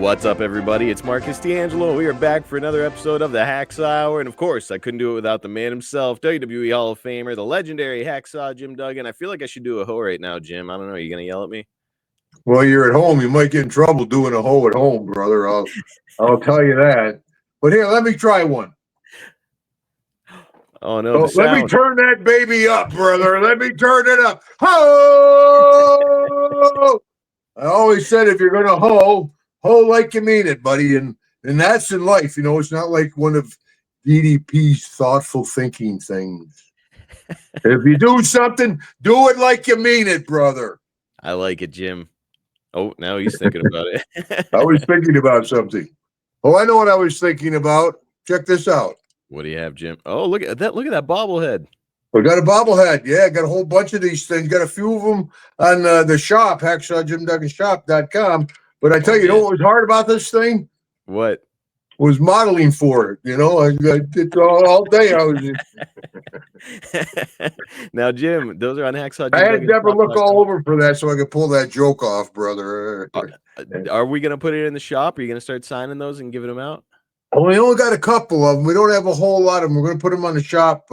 What's up, everybody? It's Marcus D'Angelo. We are back for another episode of the Hacksaw Hour. And of course, I couldn't do it without the man himself, WWE Hall of Famer, the legendary Hacksaw Jim Duggan. I feel like I should do a hoe right now, Jim. I don't know. Are you going to yell at me? Well, you're at home. You might get in trouble doing a hoe at home, brother. I'll tell you that. But here, let me try one. Oh, no. Let me turn that baby up, brother. Let me turn it up. Ho! I always said if you're going to hoe like you mean it, buddy. And that's in life. You know, it's not like one of DDP's thoughtful thinking things. If you do something, do it like you mean it, brother. I like it, Jim. Oh, now he's thinking about it. I was thinking about something. Oh, I know what I was thinking about. Check this out. What do you have, Jim? Oh, look at that. Look at that bobblehead. We got a bobblehead. Yeah, got a whole bunch of these things. Got a few of them on the shop, hacksawjimdugganshop.com. But I tell you, you know what was hard about this thing? What? Was modeling for it. You know, I did all day. I was. Now, Jim, those are on Hacksaw. I had Deborah look all over for that so I could pull that joke off, brother. Are we going to put it in the shop? Are you going to start signing those and giving them out? Well, we only got a couple of them. We don't have a whole lot of them. We're going to put them on the shop.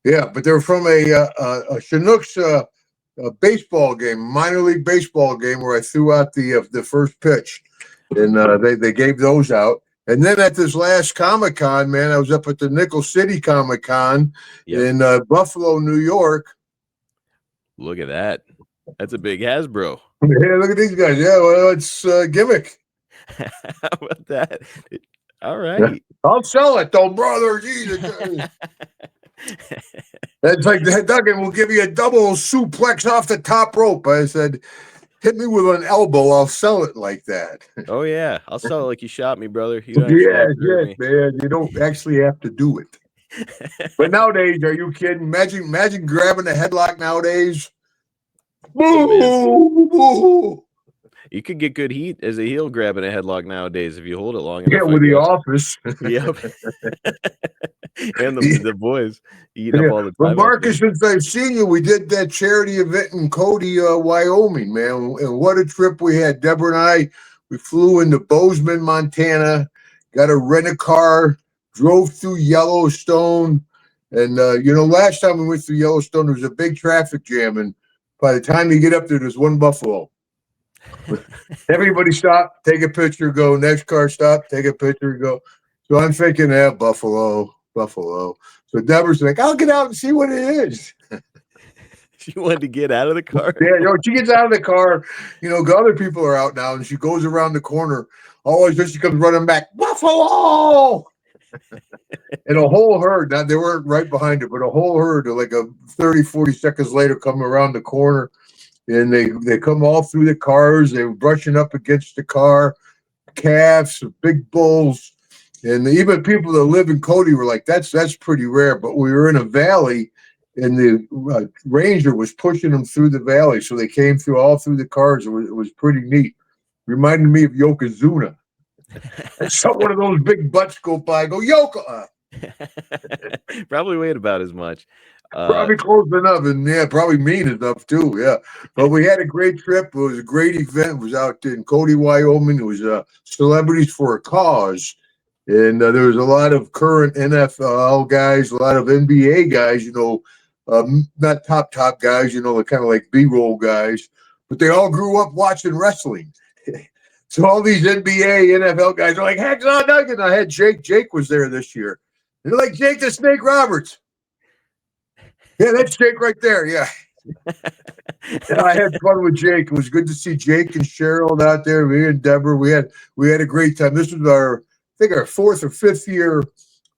Yeah, but they're from a Chinooks baseball game, minor league baseball game, where I threw out the first pitch, and they gave those out. And then at this last ComicCon, man, I was up at the Nickel City ComicCon in Buffalo, New York. Look at that. That's a big Hasbro. Yeah, look at these guys. Yeah, well, it's gimmick. How about that? All right. I'll sell it, though, brother. Jesus. That's like that, Duggan will give you a double suplex off the top rope. I said, hit me with an elbow. I'll sell it like that. Oh, yeah. I'll sell it like you shot me, brother. Yes, man. You don't actually have to do it. But nowadays, are you kidding? Imagine grabbing a headlock nowadays. Boo! You could get good heat as a heel grabbing a headlock nowadays if you hold it long enough. Yeah, with the office. Yep. And the boys eat up all the time. But Marcus, since I've seen you, we did that charity event in Cody, Wyoming, man. And what a trip we had. Deborah and I, we flew into Bozeman, Montana, got to rent a car, drove through Yellowstone. And, last time we went through Yellowstone, there was a big traffic jam. And by the time you get up there, there's one buffalo. Everybody stop, take a picture, go. Next car stop, take a picture, go. So I'm thinking, buffalo. So Deborah's like, I'll get out and see what it is. She wanted to get out of the car. Yeah, she gets out of the car. Other people are out now, and she goes around the corner. Always, she comes running back, buffalo. And a whole herd. Now they weren't right behind her, but a whole herd, like 30, 40 seconds later, come around the corner. And they come all through the cars. They were brushing up against the car, calves, big bulls. And even people that live in Cody were like, that's pretty rare. But we were in a valley, and the ranger was pushing them through the valley. So they came all through the cars. It was pretty neat. Reminded me of Yokozuna. I saw one of those big butts go by. Go, Yoko! Probably weighed about as much. Probably close enough, and probably mean enough too. Yeah, but we had a great trip. It was a great event. It was out in Cody, Wyoming. It was celebrities for a cause, and there was a lot of current NFL guys, a lot of NBA guys. Not top guys. Kind of like B-roll guys, but they all grew up watching wrestling. So all these NBA, NFL guys are like, Hacksaw Duggan. I had Jake. Jake was there this year. They're like Jake the Snake Roberts. Yeah, that's Jake right there. Yeah. I had fun with Jake. It was good to see Jake and Cheryl out there. Me and Deborah. We had a great time. This was our fourth or fifth year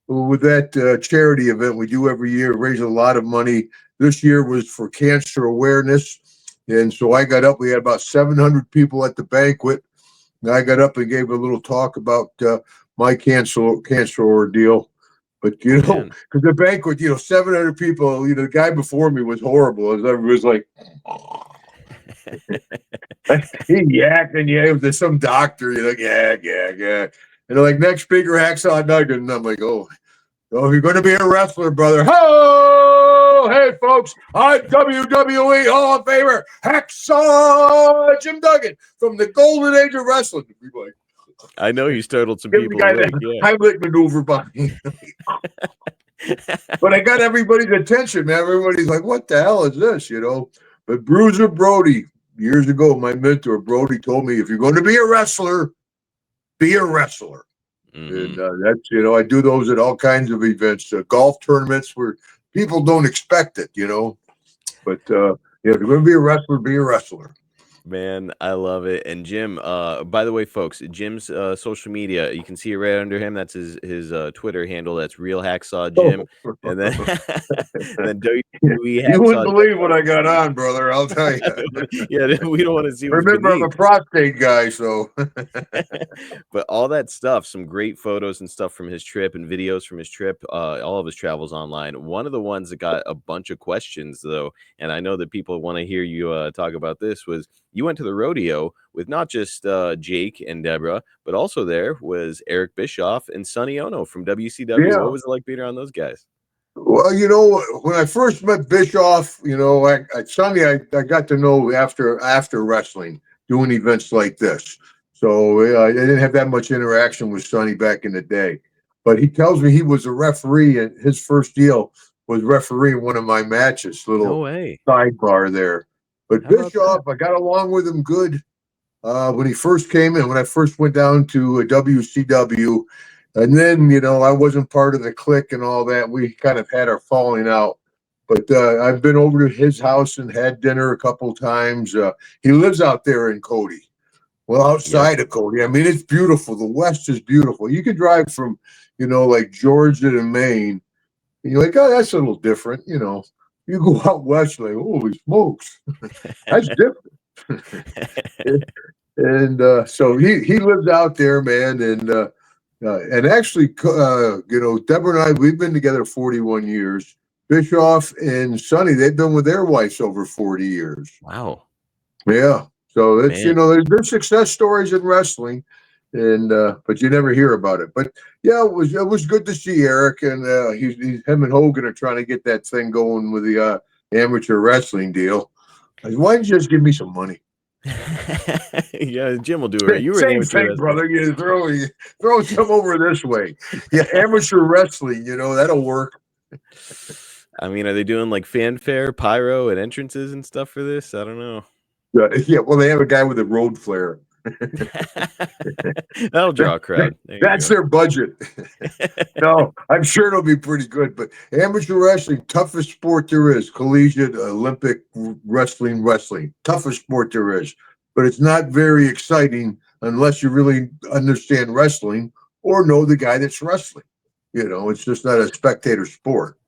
with that charity event we do every year. Raise a lot of money. This year was for cancer awareness. And so I got up. We had about 700 people at the banquet. And I got up and gave a little talk about my cancer ordeal. But, because the banquet, 700 people, the guy before me was horrible. Everybody was like, he yakking, there's some doctor, yeah. And they're like, next speaker, Hacksaw Duggan. And I'm like, oh, you're going to be a wrestler, brother. Oh, hey, folks, I'm WWE Hall of Famer, Hacksaw Jim Duggan from the golden age of wrestling. People like, I know you startled some Give the people guy awake. that Yeah. Heimlich maneuver by me. But I got everybody's attention, man. Everybody's like, what the hell is this, you know? But Bruiser Brody, years ago, my mentor, Brody, told me, if you're going to be a wrestler, be a wrestler. And that's, you know, I do those at all kinds of events, golf tournaments where people don't expect it, you know. But, yeah, if you're going to be a wrestler, be a wrestler. Man, I love it. And Jim, by the way, folks, Jim's social media, you can see it right under him. That's his Twitter handle. That's Real Hacksaw Jim. And then then WWE You wouldn't Hacksaw. believe what I got on, brother. I'll tell you. Yeah, we don't want to see what's Remember, I'm beneath. a prostate guy, so. But all that stuff, some great photos and stuff from his trip and videos from his trip, all of his travels online. One of the ones that got a bunch of questions, though, and I know that people want to hear you talk about this, was you went to the rodeo with not just Jake and Deborah, but also there was Eric Bischoff and Sonny Ono from WCW. Yeah. What was it like being around those guys? Well, you know, when I first met Bischoff, you know, Sonny, I got to know after wrestling, doing events like this. So I didn't have that much interaction with Sonny back in the day. But he tells me he was a referee, and his first deal was refereeing one of my matches. No way. Sidebar there. But Bischoff, I got along with him good when he first came in, when I first went down to WCW. And then, you know, I wasn't part of the clique and all that. We kind of had our falling out. But I've been over to his house and had dinner a couple times. He lives out there in Cody. Well, outside of Cody. I mean, it's beautiful. The West is beautiful. You could drive from, you know, like Georgia to Maine. And you're like, oh, that's a little different. You know, you go out west, like, holy smokes. That's different. And so he lives out there, man. And actually, you know, Deborah and I, we've been together 41 years. Bischoff and Sonny, they've been with their wives over 40 years. Wow. Yeah. So it's, you know, there's success stories in wrestling, and but you never hear about it. But yeah, it was good to see Eric, and him and Hogan are trying to get that thing going with the amateur wrestling deal. Why don't you just give me some money? Yeah, Jim will do it. You were Same an thing, brother. You throw some over this way. Yeah, amateur wrestling, you know, that'll work. I mean, are they doing like fanfare, pyro, and entrances and stuff for this? I don't know. Yeah, well, they have a guy with a road flare. That'll draw a crowd. That's their budget. No, I'm sure it'll be pretty good. But amateur wrestling, toughest sport there is. Collegiate, Olympic wrestling, toughest sport there is. But it's not very exciting unless you really understand wrestling or know the guy that's wrestling. You know, it's just not a spectator sport.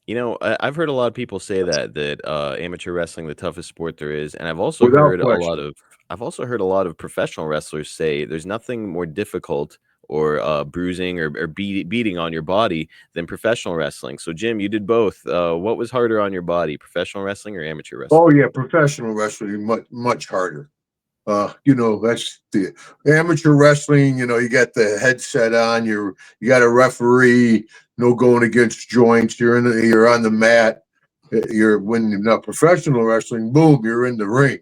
You know, I've heard a lot of people say that amateur wrestling the toughest sport there is, and I've also heard a lot of professional wrestlers say there's nothing more difficult or bruising or beating on your body than professional wrestling. So, Jim, you did both. What was harder on your body, professional wrestling or amateur wrestling? Oh yeah, professional wrestling much harder. You know, that's the amateur wrestling. You know, you got the headset on. You got a referee. No going against joints. You're on the mat. When professional wrestling, boom, you're in the ring,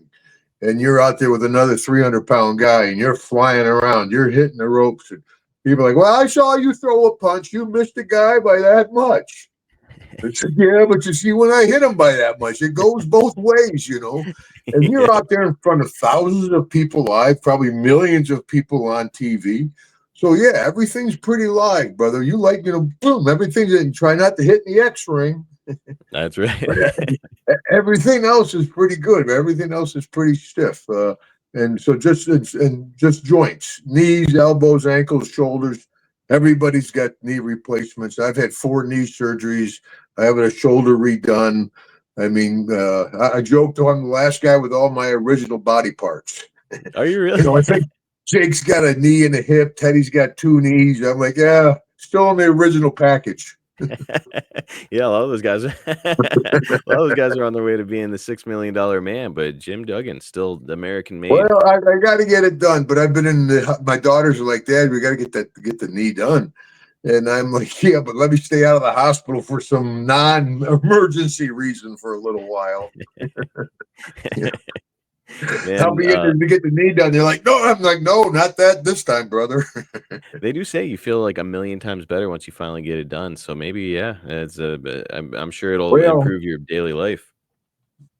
and you're out there with another 300-pound guy, and you're flying around. You're hitting the ropes, and people are like, "Well, I saw you throw a punch. You missed a guy by that much." Yeah, but you see, when I hit him by that much, it goes both ways, you know. And you're out there in front of thousands of people live, probably millions of people on TV. So yeah, everything's pretty live, brother. You like, you know, boom, everything's in. Try not to hit in the X-ring. That's right. Everything else is pretty good. Everything else is pretty stiff. And so just joints, knees, elbows, ankles, shoulders. Everybody's got knee replacements. I've had 4 knee surgeries. I have a shoulder redone. I mean, I joked I'm the last guy with all my original body parts. Are you really? You know, I think Jake's got a knee and a hip. Teddy's got 2 knees. I'm like, yeah, still in the original package. Yeah, a lot of those guys are on their way to being the $6 million man, but Jim Duggan still the American made. Well, I got to get it done, but I've been my daughters are like, Dad, we got to get the knee done. And I'm like, yeah, but let me stay out of the hospital for some non-emergency reason for a little while. Yeah. I'll Man, be in there to get the knee done. They're like, no, I'm like, no, not that this time, brother. they do say you feel like a million times better once you finally get it done. So maybe, yeah, I'm sure it'll Well, improve your daily life.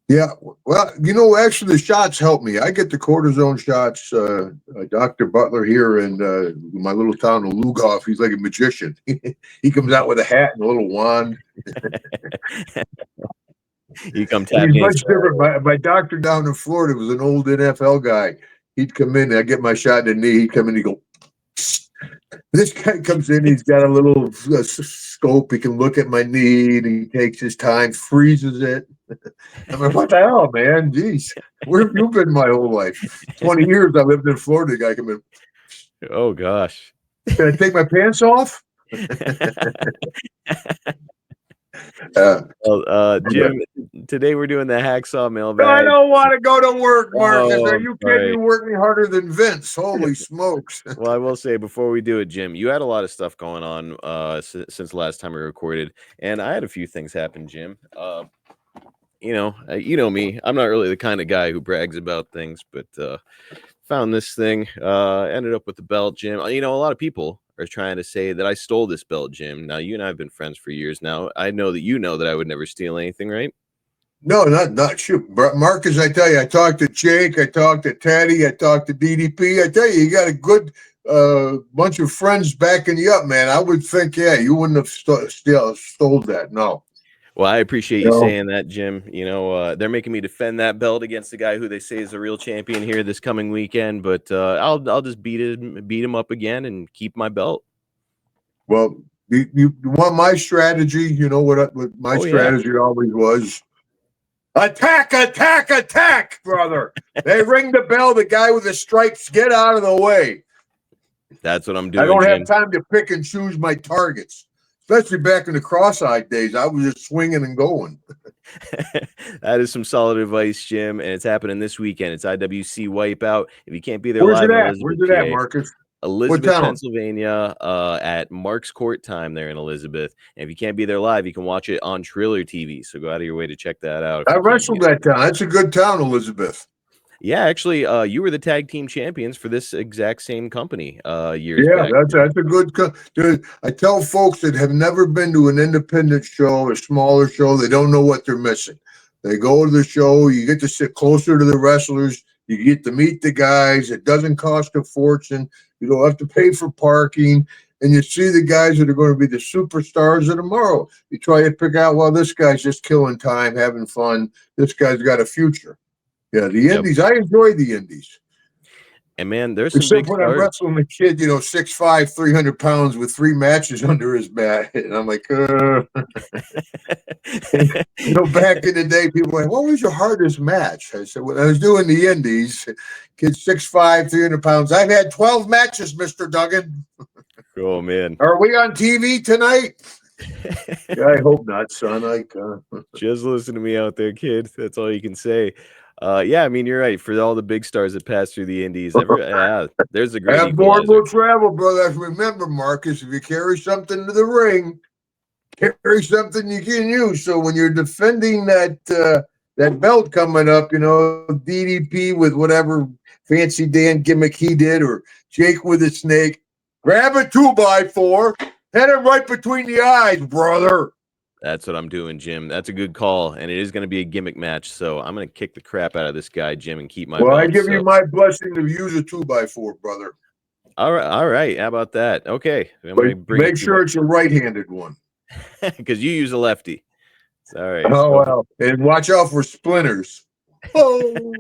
yeah. Well, actually, the shots help me. I get the cortisone shots. Dr. Butler here in my little town of Lugoff, he's like a magician. He comes out with a hat and a little wand. You come And tap he's me. much different. My doctor down in Florida was an old NFL guy. He'd come in, I get my shot in the knee. He'd come in, he'd go, psst. This guy comes in, he's got a little scope. He can look at my knee, and he takes his time, freezes it. I'm like, what the hell, man? Jeez, where have you been my whole life? 20 years I lived in Florida. The guy come in. Oh gosh. Can I take my pants off? Jim, today we're doing the Hacksaw Mailbag. I don't want to go to work, Marcus. Are you kidding? Right. You work me harder than Vince. Holy smokes. Well, I will say before we do it, Jim, you had a lot of stuff going on since the last time we recorded, and I had a few things happen, Jim. You know me. I'm not really the kind of guy who brags about things, but found this thing. Ended up with the belt, Jim. A lot of people are trying to say that I stole this belt, Jim. Now, you and I have been friends for years now. I know that I would never steal anything, right? No, not shoot. Marcus, I tell you, I talked to Jake, I talked to Teddy, I talked to DDP. I tell you, you got a good bunch of friends backing you up, man. I would think, yeah, you wouldn't have stole that. No. Well, I appreciate you saying that, Jim. They're making me defend that belt against the guy who they say is a real champion here this coming weekend. But I'll just beat him up again and keep my belt. Well, you want my strategy? You know what my strategy always was? Attack, attack, attack, brother. They ring the bell. The guy with the stripes, get out of the way. That's what I'm doing. I don't have time to pick and choose my targets. Especially back in the cross-eyed days, I was just swinging and going. That is some solid advice, Jim, and it's happening this weekend. It's IWC Wipeout. If you can't be there Where's live, Where's it at, Marcus? Elizabeth, Pennsylvania, at Mark's Court time there in Elizabeth. And if you can't be there live, you can watch it on Triller TV. So go out of your way to check that out. I wrestled that town. That's a good town, Elizabeth. Yeah, actually, you were the tag team champions for this exact same company years back. That's a good. Dude, I tell folks that have never been to an independent show, a smaller show, they don't know what they're missing. They go to the show, you get to sit closer to the wrestlers, you get to meet the guys. It doesn't cost a fortune. You don't have to pay for parking, and you see the guys that are going to be the superstars of tomorrow. You try to pick out, well, this guy's just killing time, having fun. This guy's got a future. Yeah, the Indies. I enjoy the Indies. And man, there's some big when I'm wrestling a kid, 6'5", 300 pounds with 3 matches under his back, and I'm like, back in the day, people were like, what was your hardest match? I said, when I was doing the Indies, kid 6'5", 300 pounds. I've had 12 matches, Mr. Duggan. Oh man, are we on TV tonight? Yeah, I hope not, son. Just listen to me out there, kid. That's all you can say. Yeah, I mean, you're right. For all the big stars that pass through the Indies, there's a great equalizer. Will travel, brother. Remember, Marcus, if you carry something to the ring, carry something you can use. So when you're defending that belt coming up, DDP with whatever fancy Dan gimmick he did, or Jake with a snake, grab a 2x4, hit him right between the eyes, brother. That's what I'm doing, Jim. That's a good call, and it is going to be a gimmick match. So I'm going to kick the crap out of this guy, Jim, and keep my. Well, I give you my blessing to use a 2x4, brother. All right. How about that? Okay, make sure it's a right-handed one, because you use a lefty. It's all right. Oh well, and watch out for splinters. Oh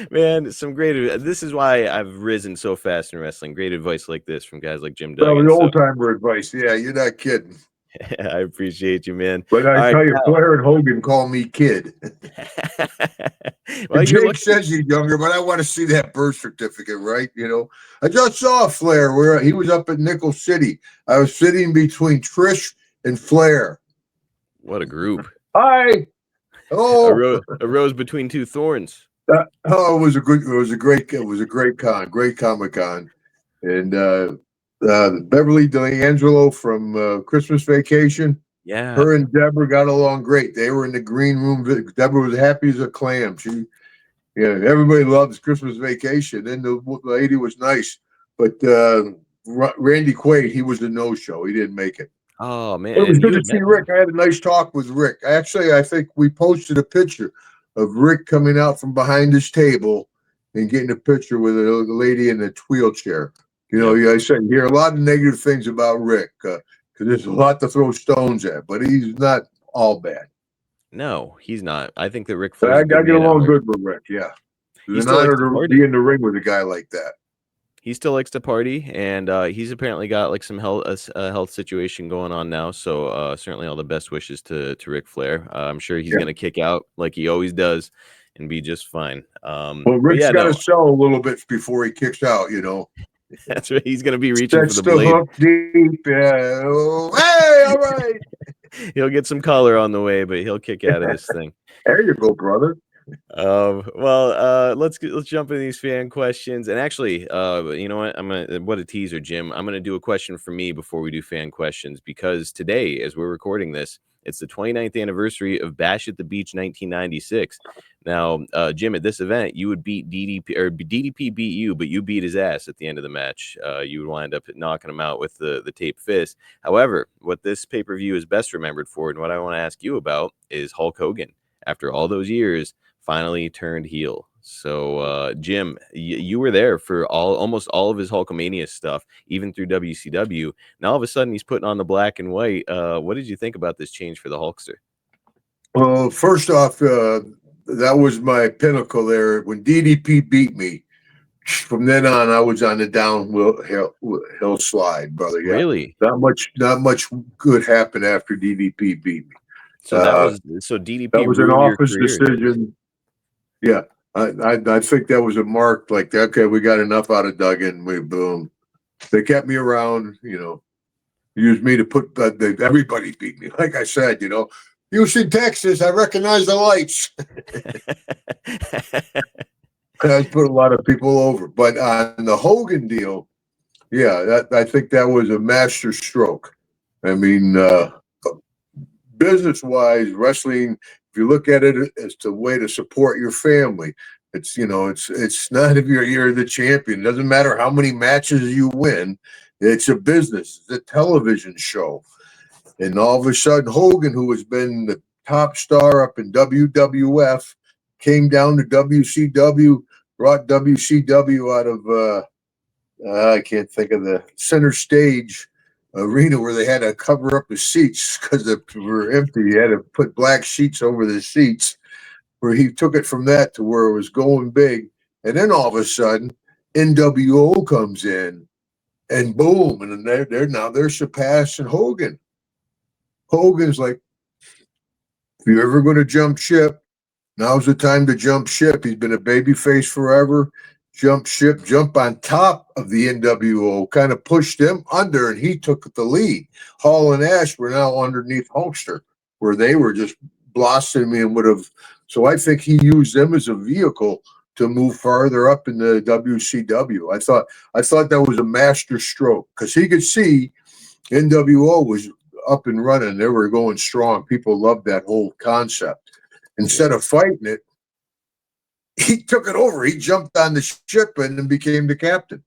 man, some great. This is why I've risen so fast in wrestling. Great advice like this from guys like Jim Duggan. Well, the old timer advice. Yeah, you're not kidding. I appreciate you, man. But I tell you, Flair and Hogan call me kid. Well, Jake says he's younger, but I want to see that birth certificate, right? I just saw Flair where he was up at Nickel City. I was sitting between Trish and Flair. What a group! Hi. Oh, a rose between two thorns. It was a great ComicCon, and Beverly D'Angelo from Christmas Vacation. Yeah, her and Deborah got along great. They were in the green room. Deborah was happy as a clam. Yeah, everybody loves Christmas Vacation, and the lady was nice, but Randy Quaid, he was a no-show. He didn't make it. Oh man, It was and good you to had see met him. Rick. I had a nice talk with Rick. Actually, I think we posted a picture of Rick coming out from behind his table and getting a picture with a lady in a wheelchair. You know, Yep. I said you hear a lot of negative things about Rick because there's a lot to throw stones at, but he's not all bad. No, he's not. I think that Ric But Flair's I a good get man at along heart. good with Rick. Yeah, it's He an still likes honor to to party. be in the ring with a guy like that. He still likes to party, and he's apparently got like some health situation going on now. So certainly all the best wishes to Ric Flair. I'm sure he's Yeah. gonna kick out like he always does and be just fine. Well, But Rick's yeah, got to no, sell a little bit before he kicks out. You know, that's right. He's gonna be reaching for sets the the blade. hook deep. Yeah. Oh, hey, all right. He'll get some color on the way, but he'll kick out of this thing. There you go, brother. Let's jump into these fan questions. And actually, you know what? What a teaser, Jim. I'm gonna do a question for me before we do fan questions because today, as we're recording this, it's the 29th anniversary of Bash at the Beach 1996. Now, Jim, at this event, you would beat DDP, or DDP beat you, but you beat his ass at the end of the match. You would wind up knocking him out with the tape fist. However, what this pay-per-view is best remembered for, and what I want to ask you about, is Hulk Hogan. After all those years, finally turned heel. So, Jim, you were there for almost all of his Hulkamania stuff, even through WCW. Now all of a sudden he's putting on the black and white. What did you think about this change for the Hulkster? Well, first off, that was my pinnacle there when DDP beat me. From then on, I was on the downhill hill slide, brother. Yeah, Really? not much good happened after DDP beat me. So so That DDP was an ruined your office career. decision. Yeah, I think that was a mark. Like, okay, we got enough out of Duggan. We boom. They kept me around. You know, used me to put everybody beat me. Like I said, you know, Houston, Texas. I recognize the lights. I put a lot of people over, but on the Hogan deal, yeah, I think that was a master stroke. I mean, business-wise, wrestling, if you look at it as a way to support your family, it's it's not if you're the champion. It doesn't matter how many matches you win. It's a business. It's a television show. And all of a sudden, Hogan, who has been the top star up in WWF, came down to WCW, brought WCW out of I can't think of the center stage arena where they had to cover up the seats because they were empty. You had to put black sheets over the seats. Where he took it from that to where it was going big, and then all of a sudden, NWO comes in, and boom, and then they're surpassing Hogan. Hogan's like, if you're ever going to jump ship, now's the time to jump ship. He's been a babyface forever. Jump ship, jump on top of the NWO, kind of pushed them under, and he took the lead. Hall and Ash were now underneath Hulkster, where they were just blossoming and would have. So I think he used them as a vehicle to move farther up in the WCW. I thought that was a master stroke because he could see NWO was up and running. They were going strong. People loved that whole concept. Instead of fighting it, he took it over. He jumped on the ship and then became the captain.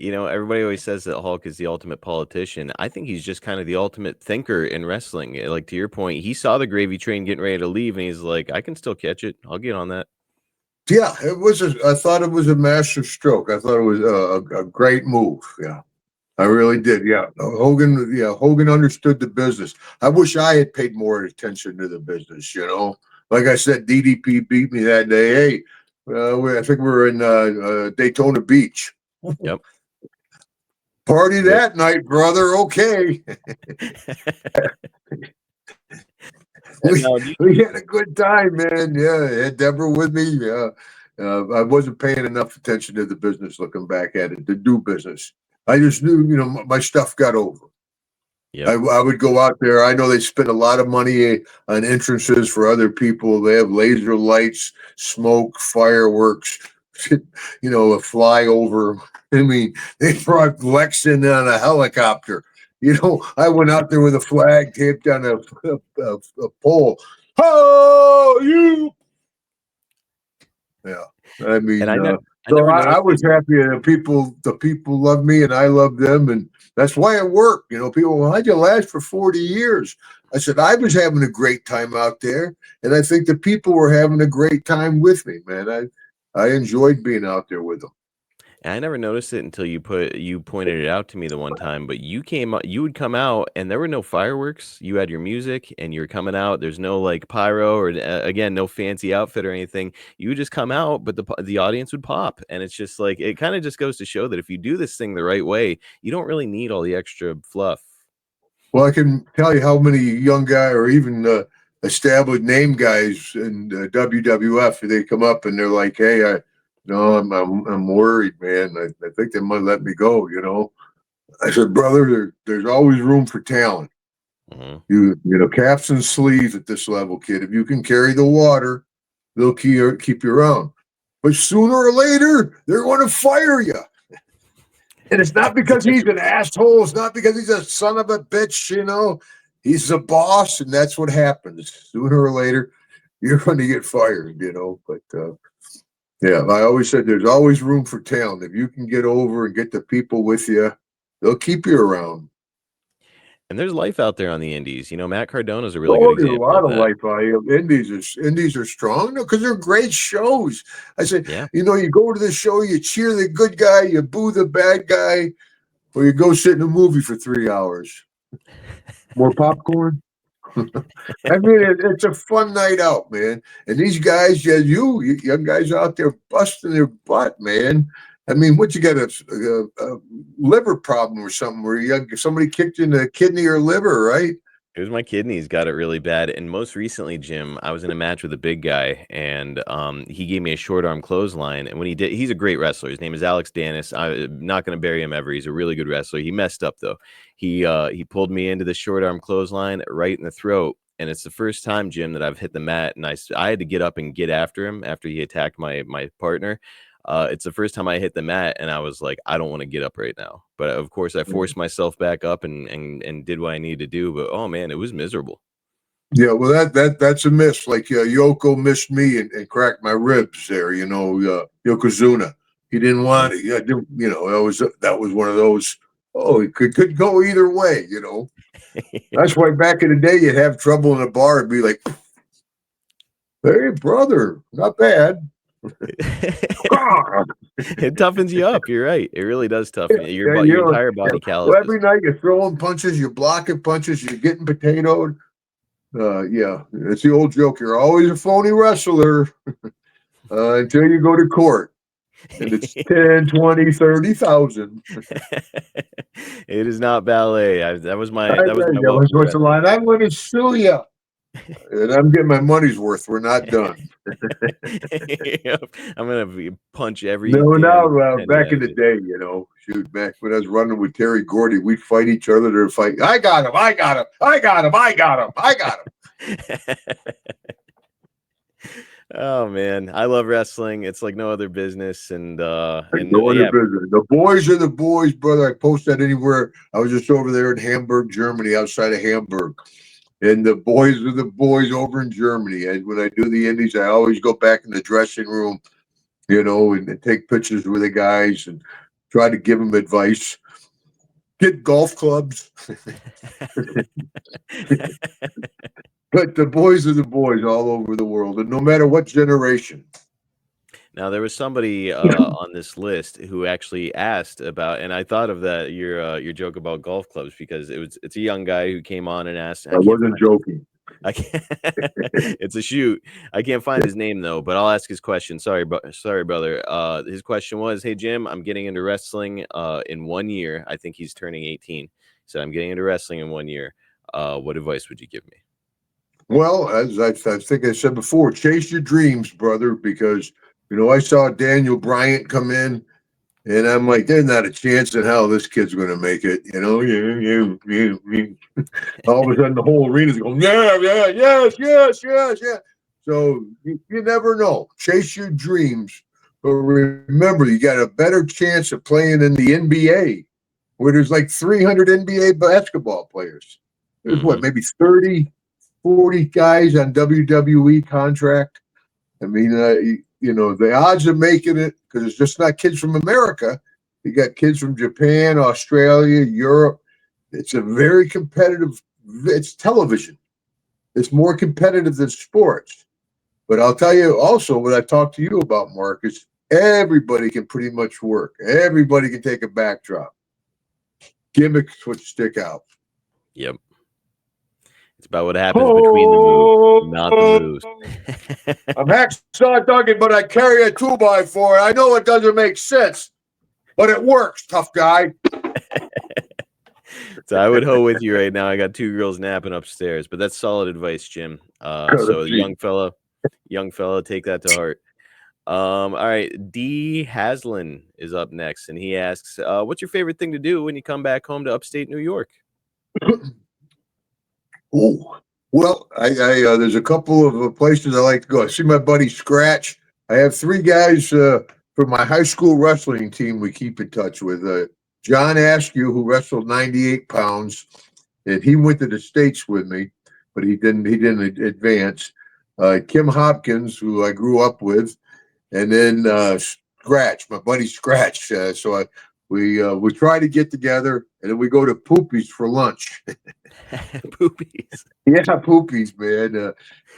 You know, everybody always says that Hulk is the ultimate politician. I think he's just kind of the ultimate thinker in wrestling. Like, to your point, he saw the gravy train getting ready to leave, and he's like, I can still catch it. I'll get on that. Yeah, it was. I thought it was a master stroke. I thought it was a great move. Yeah, I really did. Yeah, Hogan. Yeah, Hogan understood the business. I wish I had paid more attention to the business. You know, like I said, DDP beat me that day. Hey, I think we were in Daytona Beach. Yep. Party that night, brother. Okay. we had a good time, man. Yeah, I had Deborah with me. Yeah. I wasn't paying enough attention to the business looking back at it, to do business. I just knew, my stuff got over. Yep. I would go out there. I know they spend a lot of money on entrances for other people. They have laser lights, smoke, fireworks, a flyover. I mean, they brought Lex in on a helicopter. I went out there with a flag taped on a pole. Oh, you! Yeah. I mean, And I so never I noticed was it. happy that the people love me and I love them. And that's why I work. You know, people, well, how'd you last for 40 years? I said, I was having a great time out there. And I think the people were having a great time with me, man. I enjoyed being out there with them. And I never noticed it until you pointed it out to me the one time. But you would come out, and there were no fireworks. You had your music, and you were coming out. There's no like pyro or again, no fancy outfit or anything. You would just come out, but the audience would pop, and it's just like it kind of just goes to show that if you do this thing the right way, you don't really need all the extra fluff. Well, I can tell you how many young guy or even established name guys in WWF, they come up and they're like, "Hey, I'm worried, man. I think they might let me go." You know, I said, "Brother, there's always room for talent. Mhm. You know, caps and sleeves at this level, kid. If you can carry the water, they'll keep you around. But sooner or later, they're going to fire you." And it's not because he's an asshole. It's not because he's a son of a bitch, you know. He's the boss, and that's what happens. Sooner or later, you're going to get fired, you know. But yeah, I always said there's always room for talent. If you can get over and get the people with you, they'll keep you around. And there's life out there on the indies. You know, Matt Cardona's a really good Oh, there's a example lot of of that. life out here. Indies are strong because they're great shows. I said, Yeah. you know, you go to the show, you cheer the good guy, you boo the bad guy, or you go sit in a movie for 3 hours. More popcorn. I mean, it's a fun night out, man. And these guys, yeah, you young guys out there busting their butt, man. I mean, what you got a liver problem or something where somebody kicked you in the kidney or liver, right? It was my kidneys got it really bad, and most recently, Jim, I was in a match with a big guy, and he gave me a short arm clothesline. And when he did, he's a great wrestler. His name is Alex Dennis. I'm not going to bury him ever. He's a really good wrestler. He messed up though. He pulled me into the short arm clothesline right in the throat, and it's the first time, Jim, that I've hit the mat, and I had to get up and get after him after he attacked my partner. It's the first time I hit the mat, and I was like, I don't want to get up right now. But of course, I forced myself back up and did what I needed to do. But oh man, it was miserable. Yeah, well, that's a miss. Like Yoko missed me and cracked my ribs there. You know, Yokozuna. He didn't want it. Yeah, you know, that was one of those. Oh, it could go either way. You know, that's why back in the day you'd have trouble in a bar and be like, "Hey, brother, not bad." It toughens you up. You're right. It really does toughen you. Yeah, Your you know, entire yeah. body Well, calluses. every night you're throwing punches, you're blocking punches, you're getting potatoed. Yeah, it's the old joke. You're always a phony wrestler until you go to court. And it's 10, 20, 30,000. It is not ballet. That was I my was welcome to what's the wrestling. line? I'm going to sue you. And I'm getting my money's worth. We're not done. Yep. I'm gonna punch every No, now damn penny back out in of the you. day, you know, shoot, back when I was running with Terry Gordy, we'd fight each other to fight. I got him. I got him. I got him. I got him. I got him. Oh man, I love wrestling. It's like no other business, and No other yeah, business. The boys are the boys, brother. I post that anywhere. I was just over there in Hamburg, Germany, outside of Hamburg. And the boys are the boys over in Germany. And when I do the indies, I always go back in the dressing room, you know, and take pictures with the guys and try to give them advice. Get golf clubs. But the boys are the boys all over the world, and no matter what generation. Now there was somebody on this list who actually asked about, and I thought of that your joke about golf clubs because it's a young guy who came on and asked. I I can't wasn't find his joking. I can't. It's a shoot. I can't find his name though, but I'll ask his question. Sorry, brother. His question was, "Hey Jim, I'm getting into wrestling in 1 year. I think he's turning 18. So I'm getting into wrestling in 1 year. What advice would you give me?" Well, as I think I said before, chase your dreams, brother, because, you know, I saw Daniel Bryant come in, and I'm like, there's not a chance in hell this kid's going to make it. You know, all of a sudden the whole arena's going, yeah, yeah, yes, yes, yes, yeah. So you never know. Chase your dreams. But remember, you got a better chance of playing in the NBA, where there's like 300 NBA basketball players. There's Mm-hmm. what, maybe 30, 40 guys on WWE contract. I mean, the odds of making it, because it's just not kids from America. You got kids from Japan, Australia, Europe. It's a very competitive. It's television. It's more competitive than sports. But I'll tell you also what I talked to you about, Mark, is everybody can pretty much work. Everybody can take a backdrop. Gimmicks would stick out. Yep. It's about what happens between the moves, not the moves. I'm Hacksaw Duggan, but I carry a 2x4. I know it doesn't make sense, but it works, tough guy. So I would hoe with you right now. I got 2 girls napping upstairs, but that's solid advice, Jim. So young fella, take that to heart. All right, D. Haslin is up next, and he asks, what's your favorite thing to do when you come back home to upstate New York? Oh, well, I there's a couple of places I like to go. I see my buddy Scratch. I have 3 guys from my high school wrestling team we keep in touch with. John Askew, who wrestled 98 pounds, and he went to the States with me, but he didn't advance. Kim Hopkins, who I grew up with, and then Scratch, my buddy Scratch. We try to get together, and then we go to Poopy's for lunch. Poopy's. Yeah, Poopy's, man.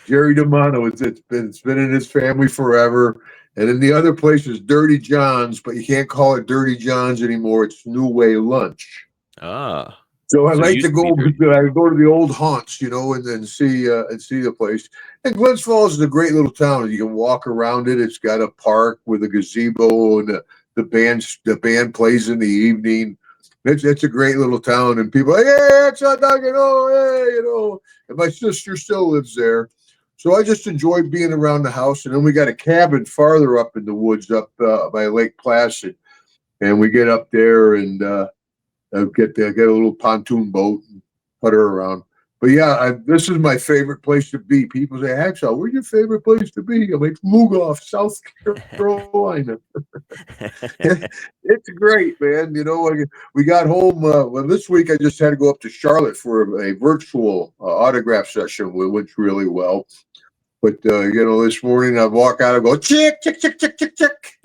Jerry DiMano, it's been in his family forever. And then the other place is Dirty John's, but you can't call it Dirty John's anymore. It's New Way Lunch. Ah. So I like to go. I go to the old haunts, and then see the place. And Glens Falls is a great little town. You can walk around it. It's got a park with a gazebo, and the band plays in the evening. It's a great little town, and people are like, hey, it's not Duggan, hey, And my sister still lives there, so I just enjoy being around the house. And then we got a cabin farther up in the woods, up by Lake Placid, and we get up there and get a little pontoon boat and putter around. But yeah, this is my favorite place to be. People say, Hacksaw, where's your favorite place to be? I'm like, Lugoff, South Carolina. It's great, man. We got home. Well, this week I just had to go up to Charlotte for a virtual autograph session, which went really well. But, this morning I walk out and go, chick, chick, chick, chick, chick, chick.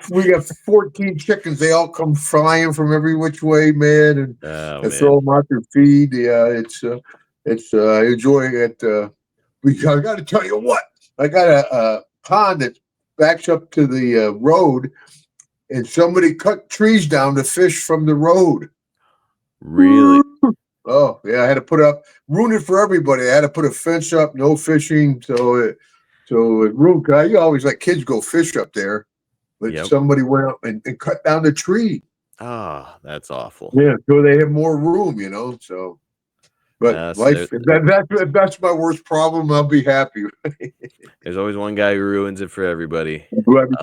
We got 14 chickens. They all come flying from every which way, man, and I throw them out their feed. Yeah, it's I enjoy it. I got to tell you what, I got a pond that backs up to the road, and somebody cut trees down to fish from the road. Really? Oh yeah, I had to put up, ruined it for everybody. I had to put a fence up, no fishing, so it ruined. You always let kids go fish up there. But somebody went up and cut down the tree. Oh, that's awful. Yeah, so they have more room, So, but life, if that's my worst problem, I'll be happy. There's always one guy who ruins it for everybody. Ruin it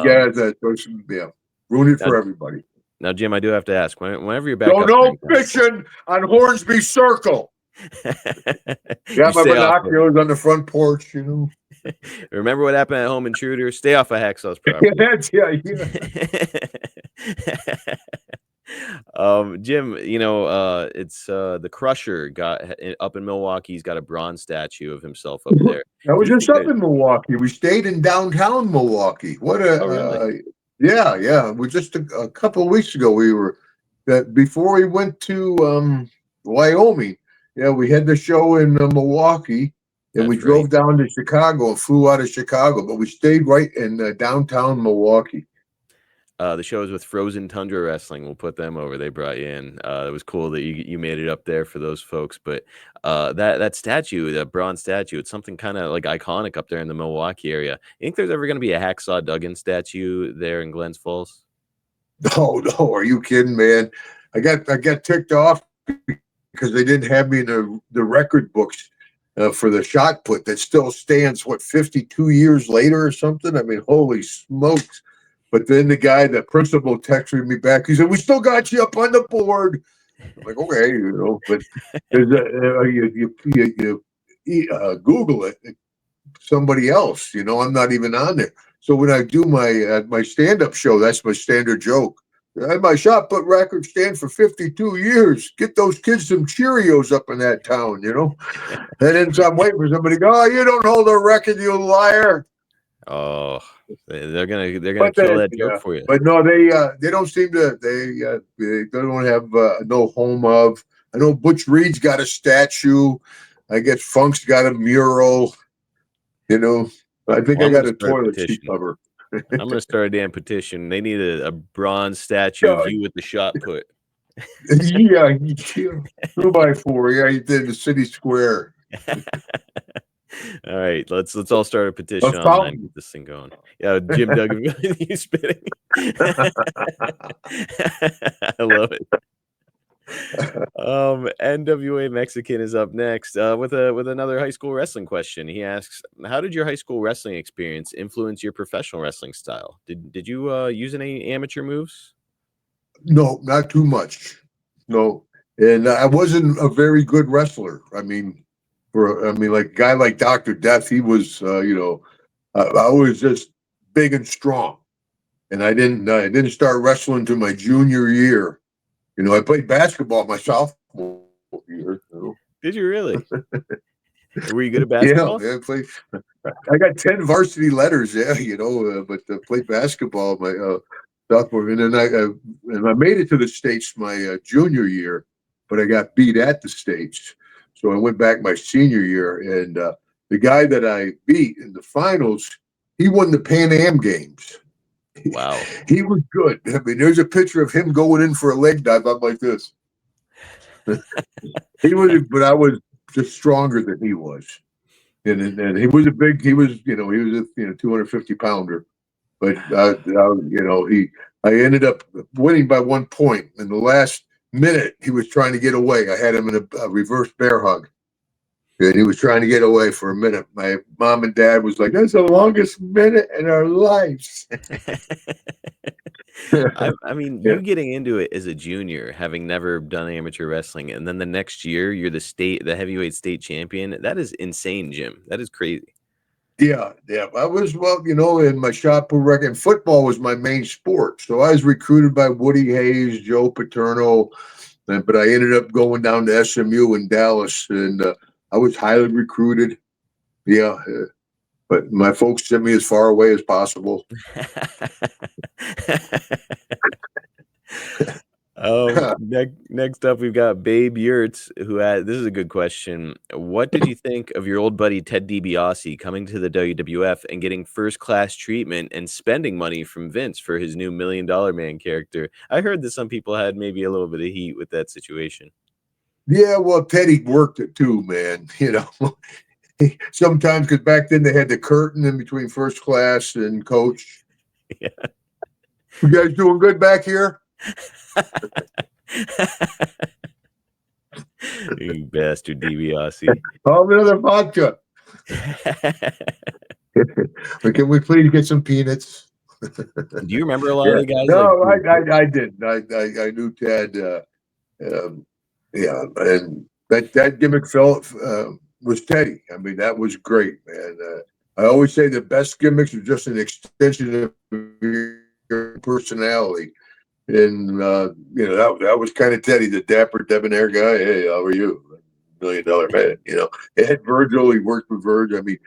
for everybody. Now, Jim, I do have to ask, whenever you're back up, no fishing on Hornsby Circle. Yeah, my binoculars on the front porch, Remember what happened at Home Intruder? Stay off of Hacksaw's property. Jim, it's the Crusher got up in Milwaukee. He's got a bronze statue of himself up there. I was just up in Milwaukee. We stayed in downtown Milwaukee. What a really? Yeah. We just a couple of weeks ago before we went to Wyoming. Yeah, we had the show in Milwaukee, and we drove down to Chicago and flew out of Chicago, but we stayed right in downtown Milwaukee. The shows with Frozen Tundra Wrestling, we'll put them over. They brought you in. It was cool that you made it up there for those folks. But that statue, that bronze statue, it's something kind of like iconic up there in the Milwaukee area. You think there's ever going to be a Hacksaw Duggan statue there in Glens Falls? No, are you kidding, man? I got ticked off because they didn't have me in the record books for the shot put that still stands, 52 years later or something? I mean, holy smokes. But then the principal texted me back. He said, we still got you up on the board. I'm like, okay, but you Google it, somebody else, I'm not even on there. So when I do my stand-up show, that's my standard joke. My shot put record stand for 52 years. Get those kids some Cheerios up in that town, And then so I'm waiting for somebody to go, oh, you don't hold a record, you liar. Oh, they're gonna But kill then, that joke yeah, for you. but no, they don't seem to. They don't have no home of. I know Butch Reed's got a statue. I guess Funk's got a mural. You know, I think Well, I I'm got gonna a start a toilet seat petition. cover. I'm gonna start a damn petition. They need a bronze statue of you with the shot put. Yeah, 2x4. Yeah, he did the city square. All right, let's all start a A petition online. fountain. Get this thing going. Yeah, Jim Duggan, you spitting. I love it. NWA Mexican is up next with another high school wrestling question. He asks, "How did your high school wrestling experience influence your professional wrestling style? Did you use any amateur moves?" No, not too much. No, and I wasn't a very good wrestler. I mean, like a guy like Dr. Death, he was. I was just big and strong, and I didn't start wrestling until my junior year. I played basketball my sophomore year. Did you really? Were you good at Yeah, basketball? I played. I got 10 varsity letters. Yeah, but played basketball my sophomore, and then I made it to the states my junior year, but I got beat at the states, so I went back my senior year, and the guy that I beat in the finals, he won the Pan Am Games. Wow. He was good. I mean, there's a picture of him going in for a leg dive. I'm like this. But I was just stronger than he was. And he was he was a 250 pounder, but I ended up winning by 1 point. In the last minute, he was trying to get away. I had him in a reverse bear hug, and he was trying to get away for a minute. My mom and dad was like, "That's the longest minute in our lives." I mean, Yeah. you getting into it as a junior, having never done amateur wrestling, and then the next year you're the heavyweight state champion. That is insane, Jim. That is crazy. Yeah. I was, in my shot put record, football was my main sport. So I was recruited by Woody Hayes, Joe Paterno, but I ended up going down to SMU in Dallas, and I was highly recruited. Yeah. But my folks sent me as far away as possible. Next up, we've got Babe Yurts, who had this is a good question. What did you think of your old buddy Ted DiBiase coming to the WWF and getting first class treatment and spending money from Vince for his new $1 Million Man character? I heard that some people had maybe a little bit of heat with that situation. Yeah, well, Teddy worked it too, man. Sometimes, because back then they had the curtain in between first class and coach. Yeah. You guys doing good back here? You bastard DiBiase. Oh, another vodka. Can we please get some peanuts? Do you remember a lot of the guys? No, I didn't. I knew Ted. And that gimmick felt was Teddy. I mean, that was great, man. I always say the best gimmicks are just an extension of your personality. And that was kind of Teddy, the dapper debonair guy. Hey, how are you? $1 Million Man. Ed Virgil, he worked with Virgil. I mean,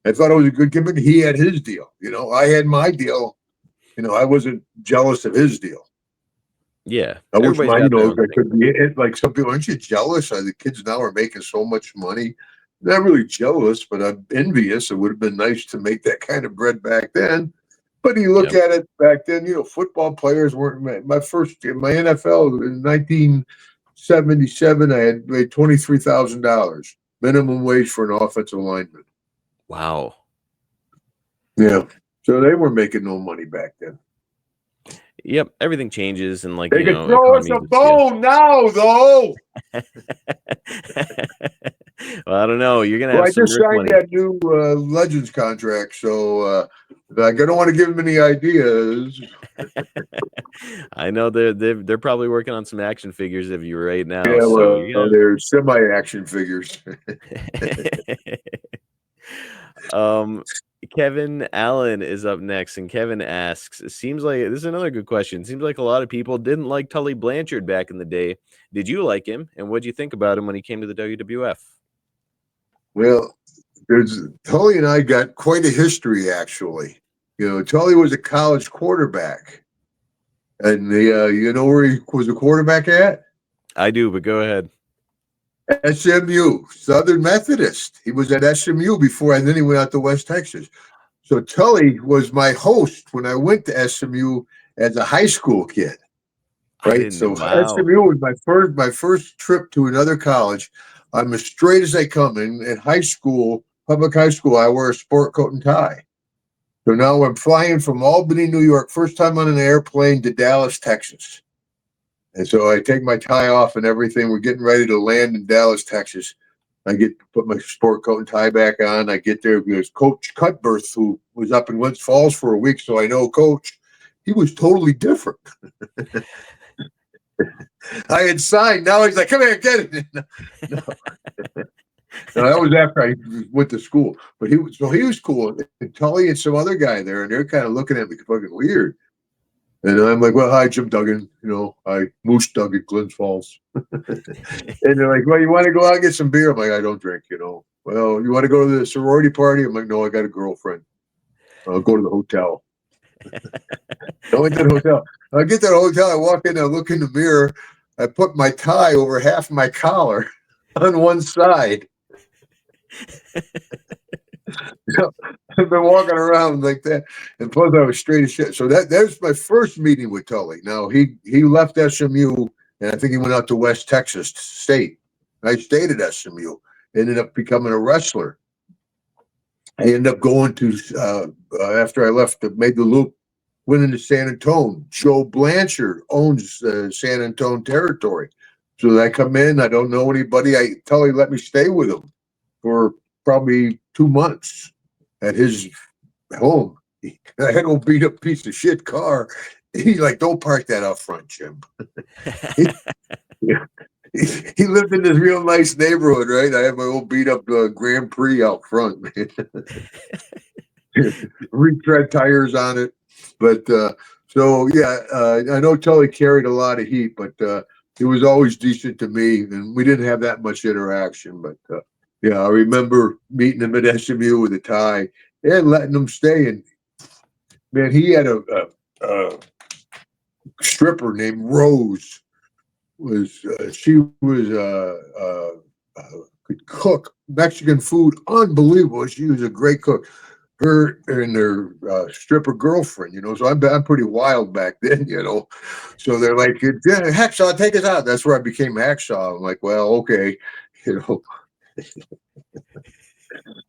I thought it was a good gimmick. He had his deal. I had my deal. I wasn't jealous of his deal. Yeah. I wish Everybody's mine, got their own I thing. could be it. Like some people, aren't you jealous? The kids now are making so much money. Not really jealous, but I'm envious. It would have been nice to make that kind of bread back then. But you look at it back then, football players weren't my NFL in 1977. I had made $23,000 minimum wage for an offensive lineman. Wow. Yeah, so they were making no money back then. Yep, everything changes, and they could throw us a bone now, though. Well, I don't know. You're gonna have I some just signed money. that new Legends contract, so I don't want to give them any ideas. I know they're probably working on some action figures of you right now. Yeah, so they're semi-action figures. Kevin Allen is up next, and Kevin asks, seems like this is another good question. Seems like a lot of people didn't like Tully Blanchard back in the day. Did you like him, and what did you think about him when he came to the WWF? Well, Tully and I got quite a history, actually. Tully was a college quarterback, and you know where he was a quarterback at? I do, but go ahead. SMU, Southern Methodist. He was at SMU before, and then he went out to West Texas. So Tully was my host when I went to SMU as a high school kid. Right. So wow. SMU was my first trip to another college. I'm as straight as they come. In high school, public high school, I wear a sport coat and tie. So now I'm flying from Albany, New York, first time on an airplane to Dallas, Texas. And so I take my tie off and everything. We're getting ready to land in Dallas, Texas. I get to put my sport coat and tie back on. I get there because Coach Cutbirth, who was up in Woods Falls for a week, so I know Coach, he was totally different. I had signed. Now he's like, come here, get it. No. No, that was after I went to school. But he was cool. And Tully and some other guy there, and they're kind of looking at me fucking weird. And I'm like, well, hi, Jim Duggan. I Moose Duggan, Glens Falls. And they're like, well, you want to go out and get some beer? I'm like, I don't drink, Well, you want to go to the sorority party? I'm like, no, I got a girlfriend. I'll go to the hotel. I went to the hotel. I get to the hotel. I walk in. I look in the mirror. I put my tie over half my collar on one side. I've been walking around like that, and plus I was straight as shit. So there's my first meeting with Tully. Now he left SMU, and I think he went out to West Texas State. I stayed at SMU. Ended up becoming a wrestler. I ended up going to after I left, made the loop, went into San Antonio. Joe Blanchard owns San Antonio territory, so I come in. I don't know anybody. Tully let me stay with him for probably 2 months at his home. I had a beat up piece of shit car. He's like, don't park that out front, Jim. He lived in this real nice neighborhood, right? I had my old beat up Grand Prix out front, man. Retread tires on it. But I know Tully carried a lot of heat, but he was always decent to me, and we didn't have that much interaction. But I remember meeting him at SMU with a tie and letting him stay. And man, he had a stripper named Rose. She could cook Mexican food, unbelievable. She was a great cook. Her and their stripper girlfriend, So I'm pretty wild back then, So they're like, Hacksaw, take us out. That's where I became Hacksaw. I'm like, well, okay, So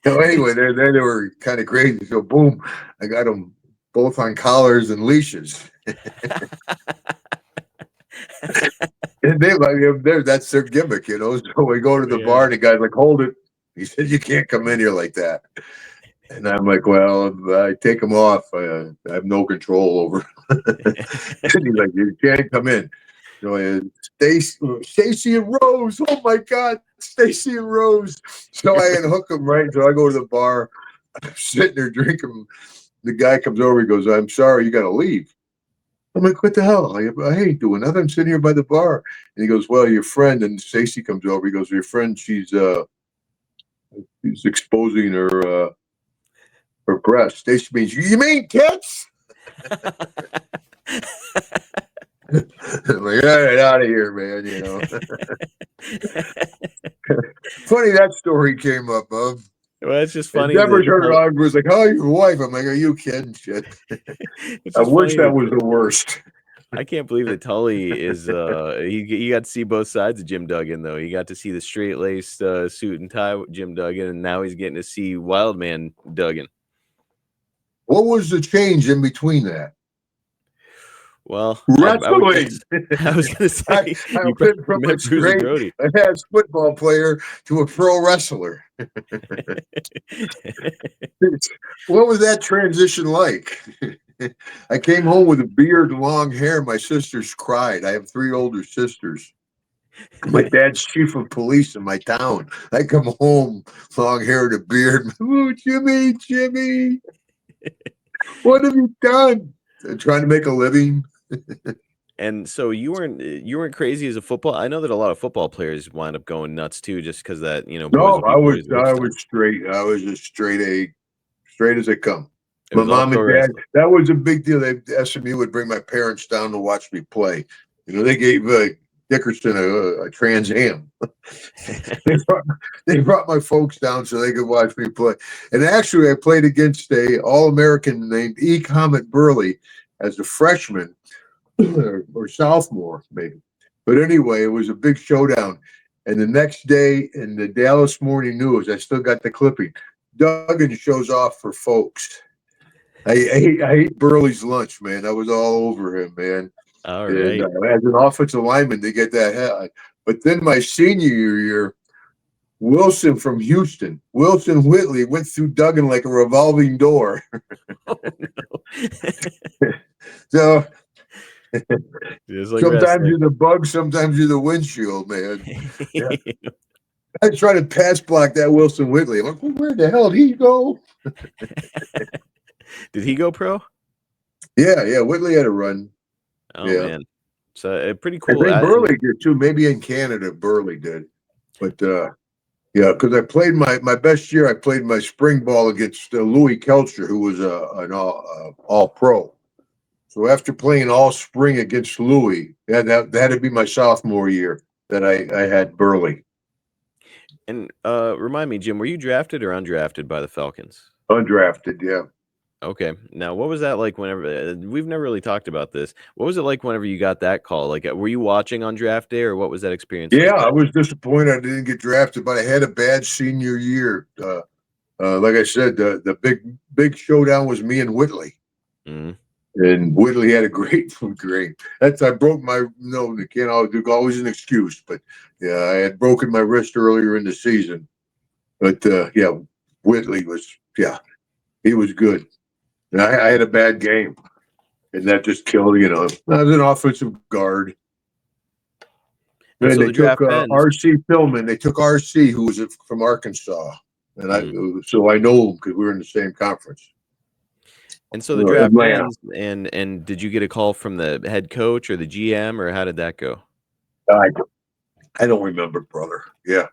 anyway, they were kind of crazy. So boom, I got them both on collars and leashes. And that's their gimmick, So we go to the bar, and the guy's like, hold it. He said, you can't come in here like that. And I'm like, well, I take them off. I have no control over. And he's like, you can't come in. Stacy and Rose. Oh my God, Stacy and Rose. So I unhook them, right? So I go to the bar. I'm sitting there drinking. The guy comes over. He goes, I'm sorry, you got to leave. I'm like, what the hell? I ain't doing nothing. I'm sitting here by the bar. And he goes, well, your friend. And Stacy comes over. He goes, your friend, she's exposing her breast. Stacy means, you mean tits? I'm like, all right, out of here, man. Funny that story came up, Bob. Well, it's just funny. Deborah turned around and was like, "Oh, your wife." I'm like, "Are you kidding?" Shit. I wish that was the worst. I can't believe that Tully is. He got to see both sides of Jim Duggan, though. He got to see the straight laced suit and tie Jim Duggan, and now he's getting to see Wildman Duggan. What was the change in between that? Well, wrestling. I was going to say, I went from a straight ass football player to a pro wrestler. What was that transition like? I came home with a beard and long hair. My sisters cried. I have 3 older sisters. My dad's chief of police in my town. I come home, long hair and a beard. Oh, Jimmy. What have you done? Trying to make a living. And so you weren't crazy as a football. I know that a lot of football players wind up going nuts too, just because that boys No, will be boys and I stuff. was straight. I was just straight as they come. It My was all mom pro and dad, wrestling. that was a big deal. SMU would bring my parents down to watch me play. They gave Dickerson a Trans Am. they, brought, they brought my folks down so they could watch me play. And actually, I played against a All-American named E. Comet Burley as a freshman or sophomore, maybe. But anyway, it was a big showdown. And the next day in the Dallas Morning News, I still got the clipping. Duggan shows off for folks. I ate Burley's lunch, man. I was all over him, man. All And right. as an offensive lineman, they get that high. But then my senior year, Wilson from Houston, Wilson Whitley went through Duggan like a revolving door. Oh no. So Just like sometimes you're wrestling. the bug, sometimes you're the windshield, man. Yeah. I tried to pass block that Wilson Whitley. I'm like, well, where the hell did he go? Did he go pro? Yeah. Whitley had a run. Oh Yeah. man. So pretty I cool. think Burley did too. Maybe in Canada, Burley did. But yeah, because I played my best year. I played my spring ball against Louis Kelcher, who was an all pro. So after playing all spring against Louis, that had to be my sophomore year that I had Burley. And remind me, Jim, were you drafted or undrafted by the Falcons? Undrafted, yeah. Okay. Now, what was that like whenever we've never really talked about this? What was it like whenever you got that call? Like, were you watching on draft day or what was that experience Yeah, like? I was disappointed I didn't get drafted, but I had a bad senior year. Like I said, the big showdown was me and Whitley. Mm-hmm. And Whitley had a great grade. I broke my it can't always an excuse, but yeah, I had broken my wrist earlier in the season. But yeah, Whitley he was good. And I had a bad game, and that just killed. I was an offensive guard. And And so they the took draft ends. RC Tillman. They took RC, who was from Arkansas, and so I know him because we were in the same conference. And so the draft Atlanta. ends, and did you get a call from the head coach or the GM, or how did that go? I don't remember, brother. Yeah.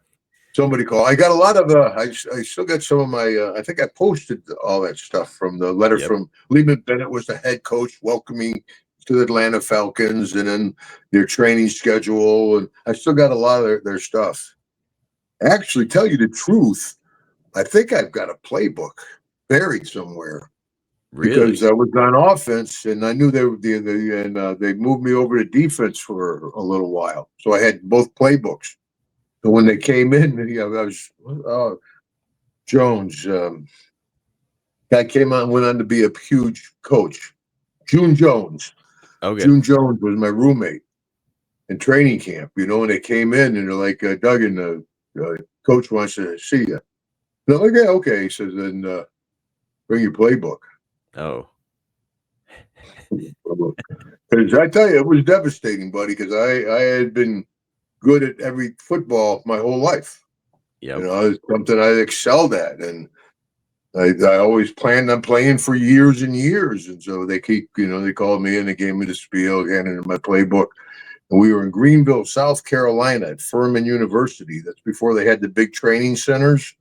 Somebody called. I got a lot of. I still got some of my. I think I posted all that stuff from the letter from Lehman Bennett was the head coach welcoming to the Atlanta Falcons, and then their training schedule, and I still got a lot of their stuff. Actually, tell you the truth, I think I've got a playbook buried somewhere Really? because I was on offense, and I knew they moved me over to defense for a little while, so I had both playbooks. So when they came in, I was Jones. Guy came out and went on to be a huge coach. June Jones. Okay. June Jones was my roommate in training camp. And they came in and they're like, Duggan, coach wants to see you. And I'm like, yeah, okay. He says, then bring your playbook. Oh. Because I tell you, it was devastating, buddy, because I had been good at every football my whole life. Yep. It's something I excelled at, and I always planned on playing for years and years. And so they they called me and they gave me the spiel, handed in my playbook, and we were in Greenville, South Carolina, at Furman University. That's before they had the big training centers.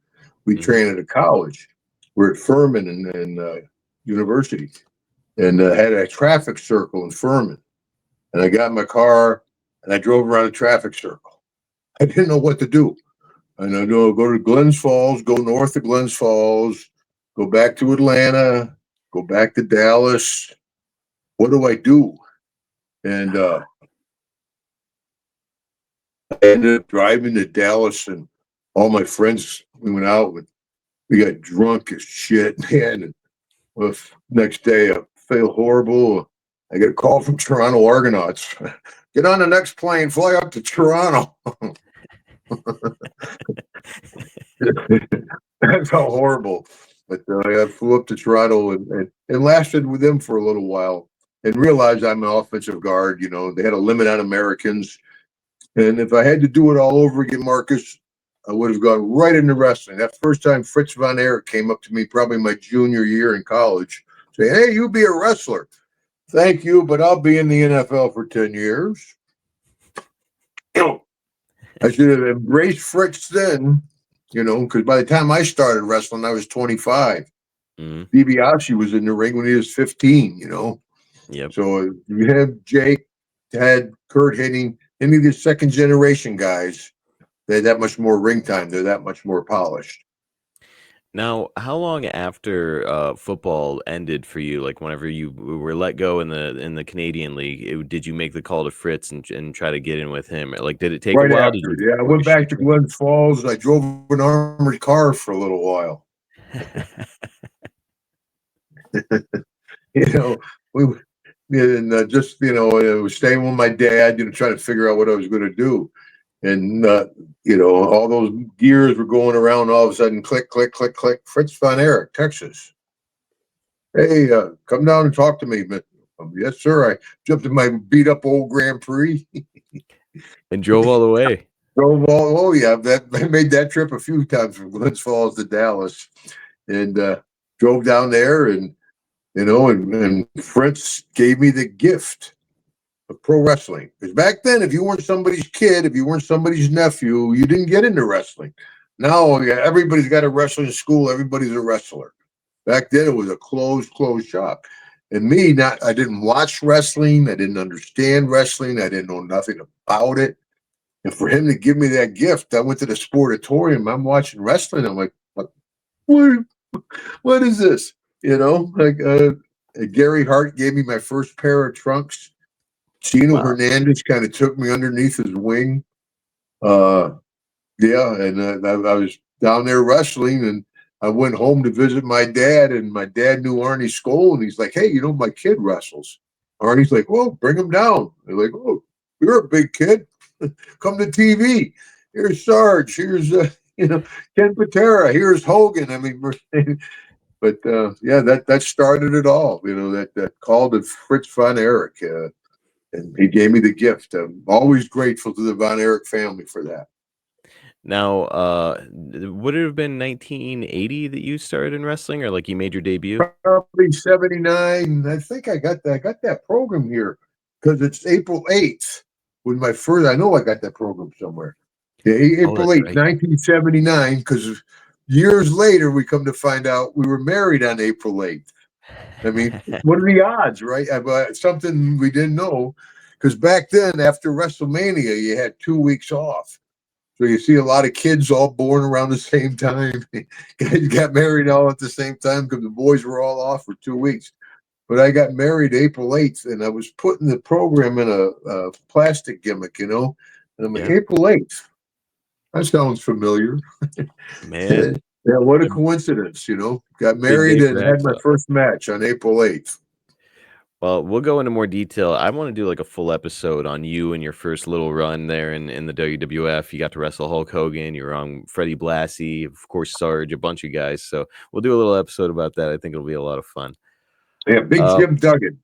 We trained at a college. We're at Furman and University, and had a traffic circle in Furman. And I got in my car and I drove around a traffic circle. I didn't know what to do. And I know go to Glens Falls, go north of Glens Falls, go back to Atlanta, go back to Dallas. What do I do? And I ended up driving to Dallas, and all my friends, we went out, we got drunk as shit, man. And next day, I felt horrible. I get a call from Toronto Argonauts. Get on the next plane, fly up to Toronto. That felt horrible. But I flew up to Toronto and lasted with them for a little while and realized I'm an offensive guard. They had a limit on Americans. And if I had to do it all over again, Marcus, I would have gone right into wrestling. That first time Fritz von Erich came up to me, probably my junior year in college, saying, hey, you be a wrestler. Thank you, but I'll be in the NFL for 10 years. I should have embraced Fritz then, because by the time I started wrestling, I was 25. Mm-hmm. DiBiase was in the ring when he was 15, Yep. So you have Jake, Ted, Kurt hitting any of the second generation guys, they had that much more ring time. They're that much more polished. Now, how long after football ended for you? Like whenever you were let go in the Canadian League, did you make the call to Fritz and try to get in with him? Like, did it take a Right while? after, Did you? yeah, I went back to Glens Falls. I drove an armored car for a little while. We and just I was staying with my dad, trying to figure out what I was going to do, and all those gears were going around. All of a sudden, click, click, click, click. Fritz Von Erich, Texas. Hey, come down and talk to me. But yes, sir. I jumped in my beat up old Grand Prix and drove all the way. Oh yeah, I made that trip a few times from Glens Falls to Dallas, and drove down there, and and Fritz gave me the gift of pro wrestling. Because back then, if you weren't somebody's kid, if you weren't somebody's nephew, you didn't get into wrestling. Now, everybody's got a wrestling school. Everybody's a wrestler. Back then, it was a closed shop. And me, I didn't watch wrestling. I didn't understand wrestling. I didn't know nothing about it. And for him to give me that gift, I went to the sportatorium. I'm watching wrestling. I'm like, what is this? Gary Hart gave me my first pair of trunks. Chino Hernandez kind of took me underneath his wing. And I was down there wrestling, and I went home to visit my dad, and my dad knew Arnie Skoll, and he's like, hey, my kid wrestles. Arnie's like, well, bring him down. They're like, oh, you're a big kid. Come to TV. Here's Sarge. Here's, Ken Patera. Here's Hogan. I mean, but that started it all. That call to Fritz Von Erich. And he gave me the gift. I'm always grateful to the Von Erich family for that. Now, would it have been 1980 that you started in wrestling, or like you made your debut? Probably 79. I think I got that program here because it's April 8th. When I know I got that program somewhere. Yeah, April 8th, right. 1979, because years later we come to find out we were married on April 8th. I mean, what are the odds, right? Something we didn't know, because back then, after WrestleMania, you had 2 weeks off. So you see a lot of kids all born around the same time. Guys got married all at the same time because the boys were all off for 2 weeks. But I got married April 8th, and I was putting the program in a plastic gimmick, and I'm like, April 8th. That sounds familiar. Man. Yeah, what a coincidence, Got married and had my first match on April 8th. Well, we'll go into more detail. I want to do like a full episode on you and your first little run there in the WWF. You got to wrestle Hulk Hogan. You were on Freddie Blassie, of course, Sarge, a bunch of guys. So we'll do a little episode about that. I think it'll be a lot of fun. Yeah, Big Jim Duggan.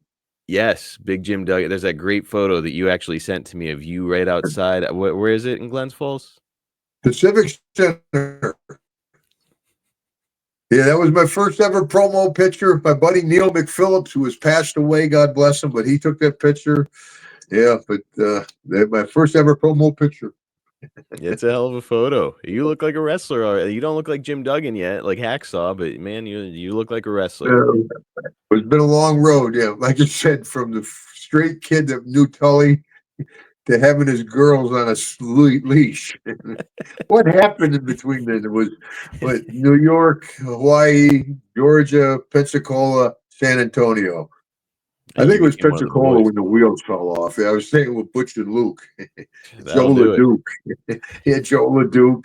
Yes, Big Jim Duggan. There's that great photo that you actually sent to me of you right outside. Where is it in Glens Falls? Pacific Center. Yeah, that was my first ever promo picture. My buddy Neil McPhillips, who has passed away, God bless him, but he took that picture. Yeah, but my first ever promo picture. It's a hell of a photo. You look like a wrestler. You don't look like Jim Duggan yet, like Hacksaw, but man, you look like a wrestler. It's been a long road, yeah. Like I said, from the straight kid that knew Tully to having his girls on a leash. What happened in between then? It was New York, Hawaii, Georgia, Pensacola, San Antonio. I think it was Pensacola when the wheels fell off. Yeah, I was saying with Butch and Luke. Joe LeDuc. Yeah, Joe LeDuc.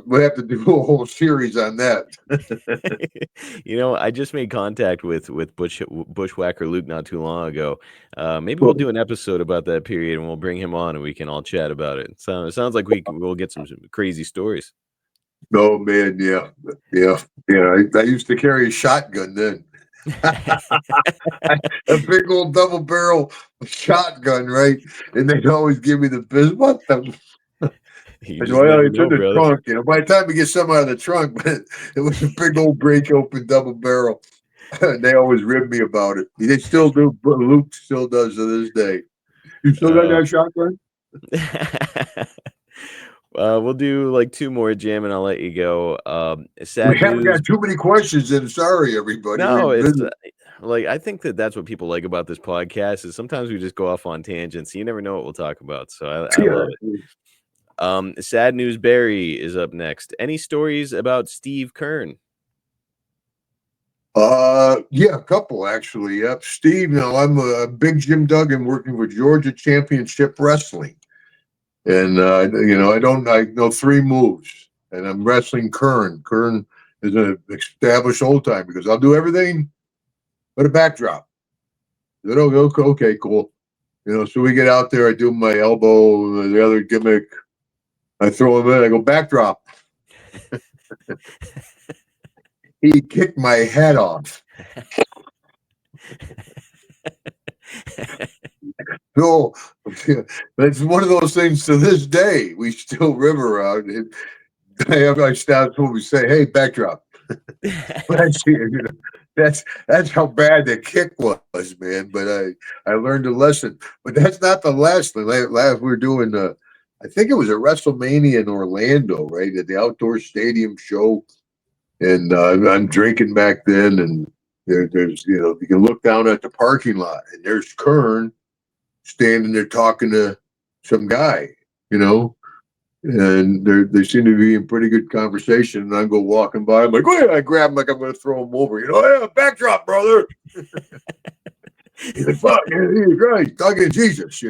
We have to do a whole series on that. I just made contact with Bushwhacker Luke not too long ago. Maybe we'll do an episode about that period, and we'll bring him on, and we can all chat about it. So it sounds like we'll get some crazy stories. Oh man, yeah. I used to carry a shotgun then. A big old double barrel shotgun, right? And they'd always give me the business. What the? It's in the trunk. By the time we get some out of the trunk, but it was a big old break open double barrel. They always rib me about it. They still do. But Luke still does to this day. You still got Uh, that shotgun? we'll do like 2 more, Jim, and I'll let you go. We Sad haven't news. got too many questions, and sorry, everybody. No, We've it's been like I think that's what people like about this podcast is sometimes we just go off on tangents. You never know what we'll talk about, so I love it. yeah. Sad news. Barry is up next. Any stories about Steve Kern? Yeah, a couple actually. Yep, Steve. Now I'm a big Jim Duggan working with Georgia Championship Wrestling, and I know 3 moves, and I'm wrestling Kern. Kern is an established old time because I'll do everything but a backdrop. Okay, cool. So we get out there. I do my elbow, the other gimmick. I throw him in. I go backdrop. He kicked my head off. No, it's one of those things to this day. We still rib around. I stop when we say, "Hey, backdrop." That's how bad the kick was, man. But I learned a lesson. But that's not the last thing. Last we were doing I think it was a WrestleMania in Orlando, right, at the outdoor stadium show, and I'm drinking back then, and there's you can look down at the parking lot, and there's Kern standing there talking to some guy, you know, and they seem to be in pretty good conversation. And I go walking by, I'm like, oh, yeah, I grab him like I'm going to throw him over. Yeah, backdrop, brother. He's like, fuck, he's right, talking to Jesus,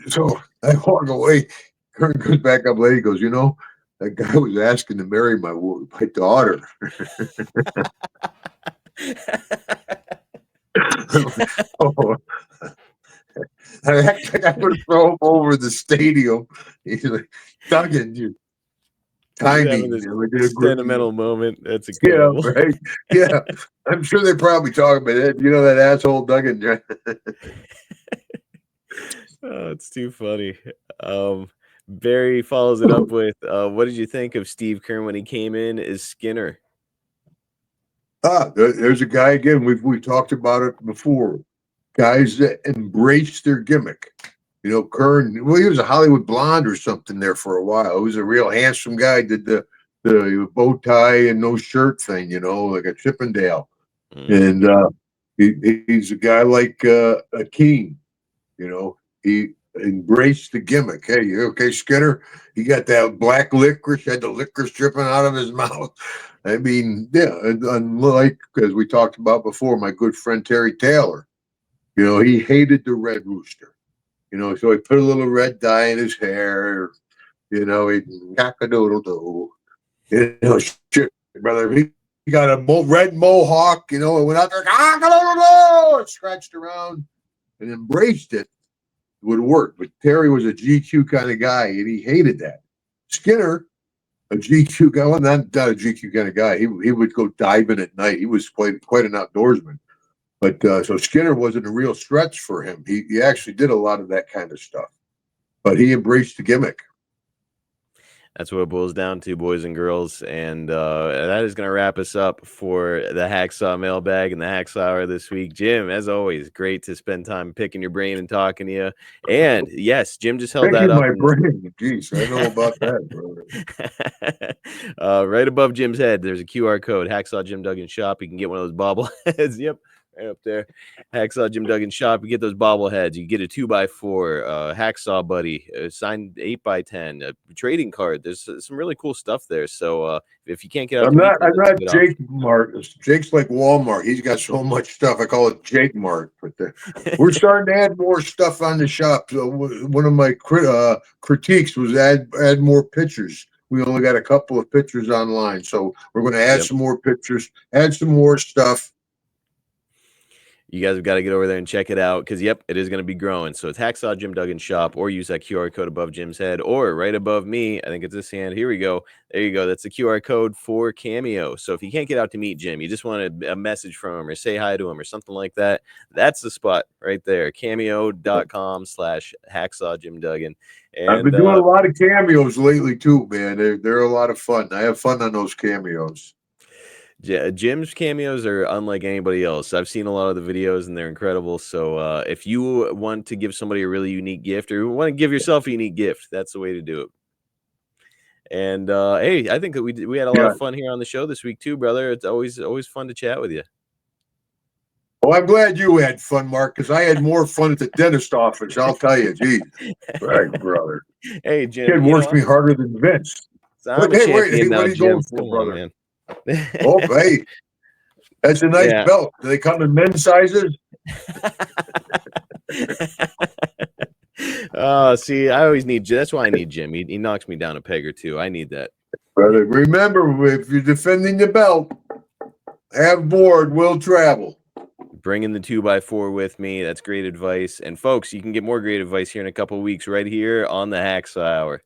So I walk away. Kern goes back up later. He goes, that guy was asking to marry my daughter. Oh, I would throw him over the stadium. He's like, Duggan, you timing. This We did a great, sentimental moment. That's yeah, incredible. right. Yeah, I'm sure they probably talk about it. That asshole Duggan. Oh, it's too funny. Barry follows it up with, what did you think of Steve Kern when he came in as Skinner? There's a guy again. We've talked about it before. Guys that embrace their gimmick. Kern. Well, he was a Hollywood blonde or something there for a while. He was a real handsome guy. Did the bow tie and no shirt thing. Like a Chippendale. And he's a guy like Akeem. He embraced the gimmick. Hey, you okay, Skinner? He got that black licorice, had the licorice dripping out of his mouth. I mean, yeah, unlike, as we talked about before, my good friend Terry Taylor, he hated the Red Rooster. So he put a little red dye in his hair, he'd cock-a-doodle-doo. Shit, brother. He got a red mohawk, and went out there, cock-a-doodle-doo, and scratched around and embraced it. Would work, but Terry was a GQ kind of guy, and he hated that. Skinner, a GQ guy, well, not a GQ kind of guy. He would go diving at night. He was quite an outdoorsman. But so Skinner wasn't a real stretch for him. He actually did a lot of that kind of stuff, but he embraced the gimmick. That's what it boils down to, boys and girls. And that is going to wrap us up for the Hacksaw Mailbag and the Hacksaw Hour this week. Jim, as always, great to spend time picking your brain and talking to you. And yes, Jim just held that up. My brain. Jeez, I know about that, brother. Right above Jim's head, there's a QR code, Hacksaw Jim Duggan Shop. You can get one of those bobbleheads. Yep. Right up there, Hacksaw Jim Duggan Shop. You get those bobbleheads. You get a 2x4 Hacksaw Buddy, a signed 8x10, a trading card. There's some really cool stuff there. So if you can't get out, I'm not Jake Mart. Jake's like Walmart. He's got so much stuff. I call it Jake Mart. But we're starting to add more stuff on the shop. So one of my critiques was add more pictures. We only got a couple of pictures online, so we're going to add some more pictures, add some more stuff. You guys have got to get over there and check it out because, yep, it is going to be growing. So it's Hacksaw Jim Duggan Shop, or use that QR code above Jim's head, or right above me. I think it's this hand. Here we go. There you go. That's the QR code for Cameo. So if you can't get out to meet Jim, you just want a message from him or say hi to him or something like that, that's the spot right there. Cameo.com/Hacksaw Jim Duggan. And I've been doing a lot of cameos lately too, man. They're a lot of fun. I have fun on those cameos. Jim's cameos are unlike anybody else. I've seen a lot of the videos and they're incredible. So if you want to give somebody a really unique gift or want to give yourself a unique gift, that's the way to do it. And hey, I think that we had a lot of fun here on the show this week too, brother. It's always fun to chat with you. Well, I'm glad you had fun, Mark, because I had more fun at the dentist office. I'll tell you, geez, right, brother. Hey, Jim, Kid works me harder than Vince. I'm a champion now, what are you Jim. going for, Come brother? on, man. Oh, hey, that's a nice belt. Do they come in men's sizes? See, I always need. That's why I need Jim. He knocks me down a peg or two. I need that. Brother, remember, if you're defending the belt, have board will travel. Bringing the 2x4 with me. That's great advice. And folks, you can get more great advice here in a couple of weeks right here on the Hacksaw Hour.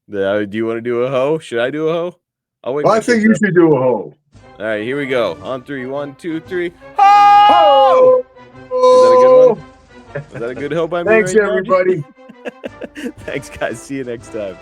Do you want to do a hoe? Should I do a hoe? I'll wait. I think you should do a hoe. All right, here we go. On 3, 1, 2, 3. Ho! Is that a good one? Was that a good hoe by me? Thanks, everybody. Thanks, guys. See you next time.